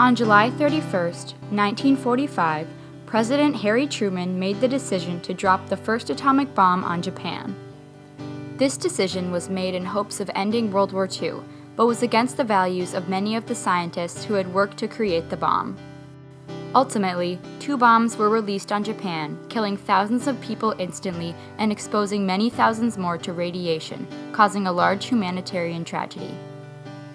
On July 31st, 1945, President Harry Truman made the decision to drop the first atomic bomb on Japan. This decision was made in hopes of ending World War II, but was against the values of many of the scientists who had worked to create the bomb. Ultimately, 2 bombs were released on Japan, killing thousands of people instantly and exposing many thousands more to radiation, causing a large humanitarian tragedy.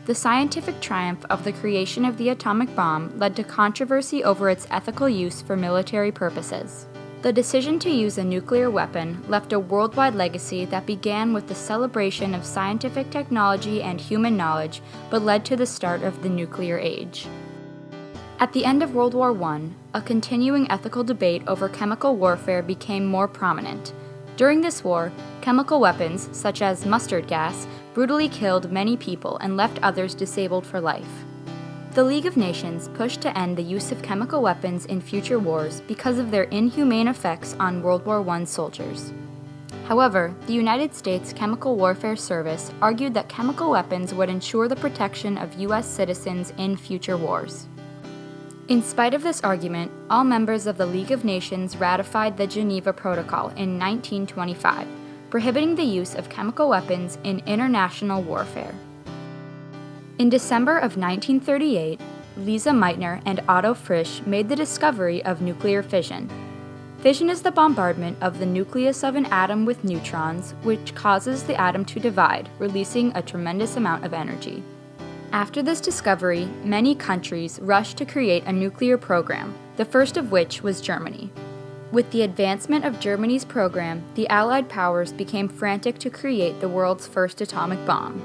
The scientific triumph of the creation of the atomic bomb led to controversy over its ethical use for military purposes. The decision to use a nuclear weapon left a worldwide legacy that began with the celebration of scientific technology and human knowledge, but led to the start of the nuclear age. At the end of World War I, a continuing ethical debate over chemical warfare became more prominent. During this war, chemical weapons, such as mustard gas, brutally killed many people and left others disabled for life. The League of Nations pushed to end the use of chemical weapons in future wars because of their inhumane effects on World War I soldiers. However, the United States Chemical Warfare Service argued that chemical weapons would ensure the protection of U.S. citizens in future wars. In spite of this argument, all members of the League of Nations ratified the Geneva Protocol in 1925, prohibiting the use of chemical weapons in international warfare. In December of 1938, Lise Meitner and Otto Frisch made the discovery of nuclear fission. Fission is the bombardment of the nucleus of an atom with neutrons, which causes the atom to divide, releasing a tremendous amount of energy. After this discovery, many countries rushed to create a nuclear program, the first of which was Germany. With the advancement of Germany's program, the Allied powers became frantic to create the world's first atomic bomb.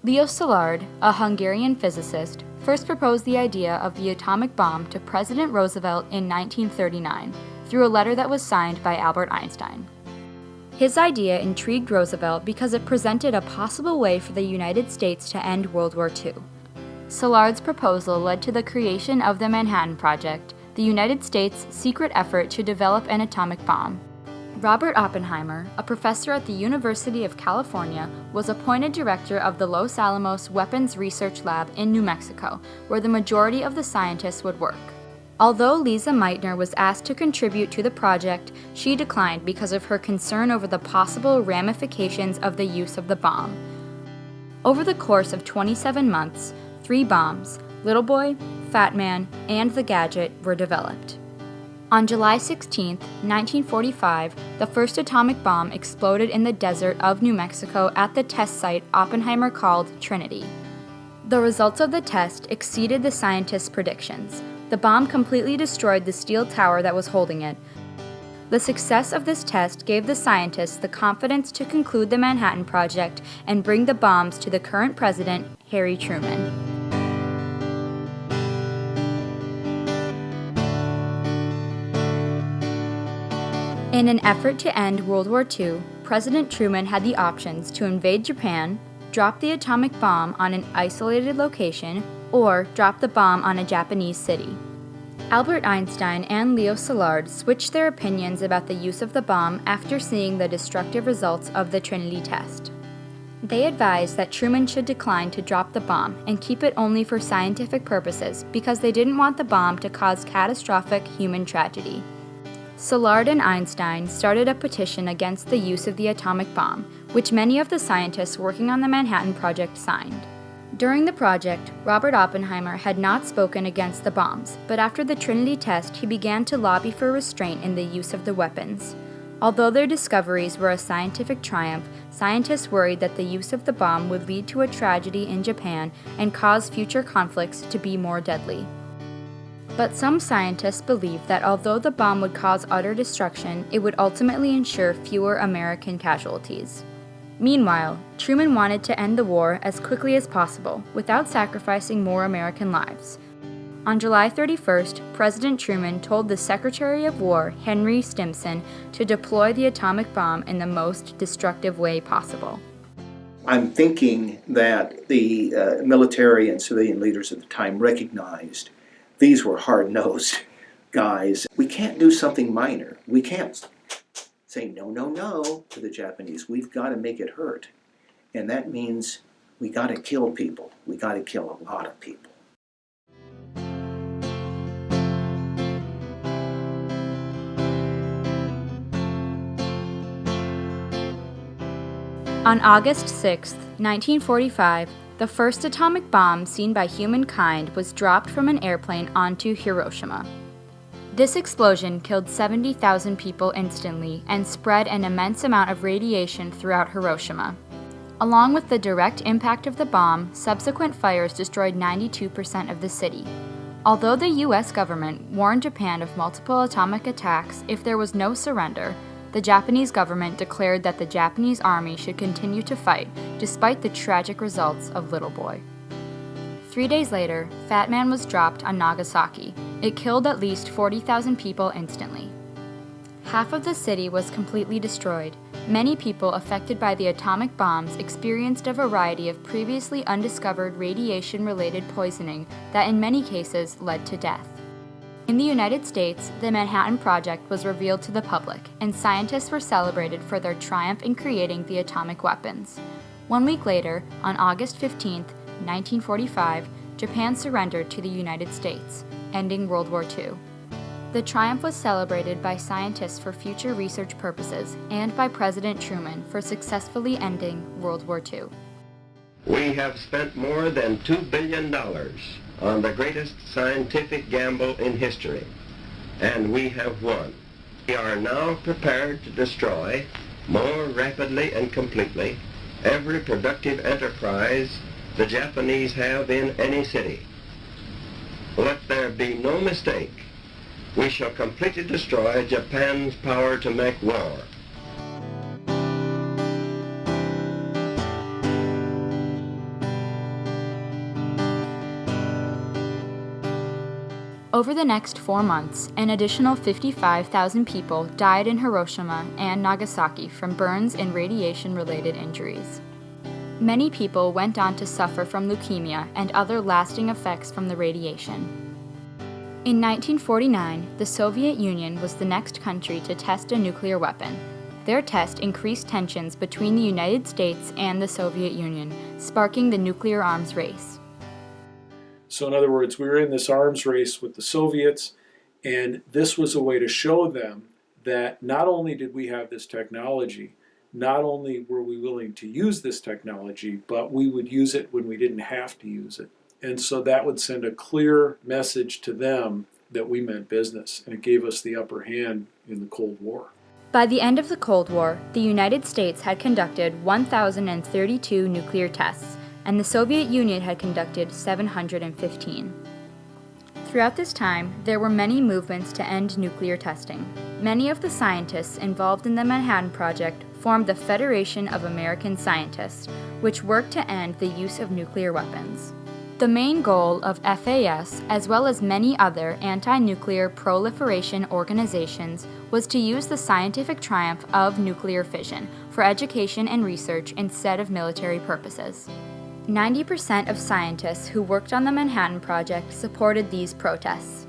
Leo Szilard, a Hungarian physicist, first proposed the idea of the atomic bomb to President Roosevelt in 1939 through a letter that was signed by Albert Einstein. His idea intrigued Roosevelt because it presented a possible way for the United States to end World War II. Szilard's proposal led to the creation of the Manhattan Project, the United States' secret effort to develop an atomic bomb. Robert Oppenheimer, a professor at the University of California, was appointed director of the Los Alamos Weapons Research Lab in New Mexico, where the majority of the scientists would work. Although Lise Meitner was asked to contribute to the project, she declined because of her concern over the possible ramifications of the use of the bomb. Over the course of 27 months, 3 bombs, Little Boy, Fat Man, and the Gadget, were developed. On July 16, 1945, the first atomic bomb exploded in the desert of New Mexico at the test site Oppenheimer called Trinity. The results of the test exceeded the scientists' predictions. The bomb completely destroyed the steel tower that was holding it. The success of this test gave the scientists the confidence to conclude the Manhattan Project and bring the bombs to the current president, Harry Truman. In an effort to end World War II, President Truman had the options to invade Japan, drop the atomic bomb on an isolated location, or drop the bomb on a Japanese city. Albert Einstein and Leo Szilard switched their opinions about the use of the bomb after seeing the destructive results of the Trinity test. They advised that Truman should decline to drop the bomb and keep it only for scientific purposes because they didn't want the bomb to cause catastrophic human tragedy. Szilard and Einstein started a petition against the use of the atomic bomb, which many of the scientists working on the Manhattan Project signed. During the project, Robert Oppenheimer had not spoken against the bombs, but after the Trinity test, he began to lobby for restraint in the use of the weapons. Although their discoveries were a scientific triumph, scientists worried that the use of the bomb would lead to a tragedy in Japan and cause future conflicts to be more deadly. But some scientists believed that although the bomb would cause utter destruction, it would ultimately ensure fewer American casualties. Meanwhile, Truman wanted to end the war as quickly as possible, without sacrificing more American lives. On July 31st, President Truman told the Secretary of War, Henry Stimson, to deploy the atomic bomb in the most destructive way possible. I'm thinking that the military and civilian leaders at the time recognized these were hard-nosed guys. We can't do something minor. We can't saying no, no, no to the Japanese. We've got to make it hurt. And that means we got to kill people. We got to kill a lot of people. On August 6, 1945, the first atomic bomb seen by humankind was dropped from an airplane onto Hiroshima. This explosion killed 70,000 people instantly and spread an immense amount of radiation throughout Hiroshima. Along with the direct impact of the bomb, subsequent fires destroyed 92% of the city. Although the U.S. government warned Japan of multiple atomic attacks if there was no surrender, the Japanese government declared that the Japanese army should continue to fight despite the tragic results of Little Boy. 3 days later, Fat Man was dropped on Nagasaki. It killed at least 40,000 people instantly. Half of the city was completely destroyed. Many people affected by the atomic bombs experienced a variety of previously undiscovered radiation-related poisoning that in many cases led to death. In the United States, the Manhattan Project was revealed to the public, and scientists were celebrated for their triumph in creating the atomic weapons. 1 week later, on August 15, 1945, Japan surrendered to the United States, ending World War II. The triumph was celebrated by scientists for future research purposes and by President Truman for successfully ending World War II. We have spent more than $2 billion on the greatest scientific gamble in history, and we have won. We are now prepared to destroy more rapidly and completely every productive enterprise the Japanese have in any city. Let there be no mistake. We shall completely destroy Japan's power to make war. Over the next 4 months, an additional 55,000 people died in Hiroshima and Nagasaki from burns and radiation-related injuries. Many people went on to suffer from leukemia and other lasting effects from the radiation. In 1949, the Soviet Union was the next country to test a nuclear weapon. Their test increased tensions between the United States and the Soviet Union, sparking the nuclear arms race. So in other words, we were in this arms race with the Soviets, and this was a way to show them that not only did we have this technology, not only were we willing to use this technology, but we would use it when we didn't have to use it. And so that would send a clear message to them that we meant business, and it gave us the upper hand in the Cold War. By the end of the Cold War, the United States had conducted 1,032 nuclear tests, and the Soviet Union had conducted 715. Throughout this time, there were many movements to end nuclear testing. Many of the scientists involved in the Manhattan Project formed the Federation of American Scientists, which worked to end the use of nuclear weapons. The main goal of FAS, as well as many other anti-nuclear proliferation organizations, was to use the scientific triumph of nuclear fission for education and research instead of military purposes. 90% of scientists who worked on the Manhattan Project supported these protests.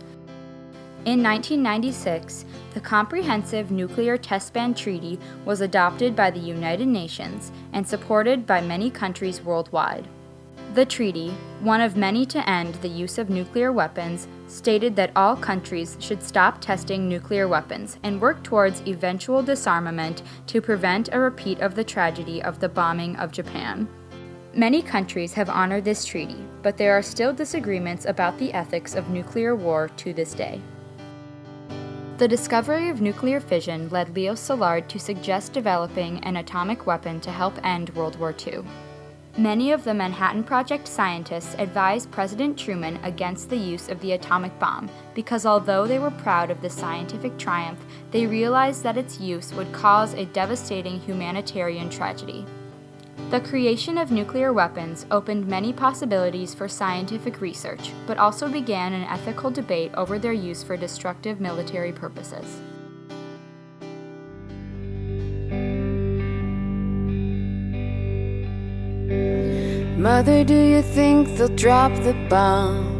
In 1996, the Comprehensive Nuclear Test Ban Treaty was adopted by the United Nations and supported by many countries worldwide. The treaty, one of many to end the use of nuclear weapons, stated that all countries should stop testing nuclear weapons and work towards eventual disarmament to prevent a repeat of the tragedy of the bombing of Japan. Many countries have honored this treaty, but there are still disagreements about the ethics of nuclear war to this day. The discovery of nuclear fission led Leo Szilard to suggest developing an atomic weapon to help end World War II. Many of the Manhattan Project scientists advised President Truman against the use of the atomic bomb because although they were proud of the scientific triumph, they realized that its use would cause a devastating humanitarian tragedy. The creation of nuclear weapons opened many possibilities for scientific research, but also began an ethical debate over their use for destructive military purposes. Mother, do you think they'll drop the bomb?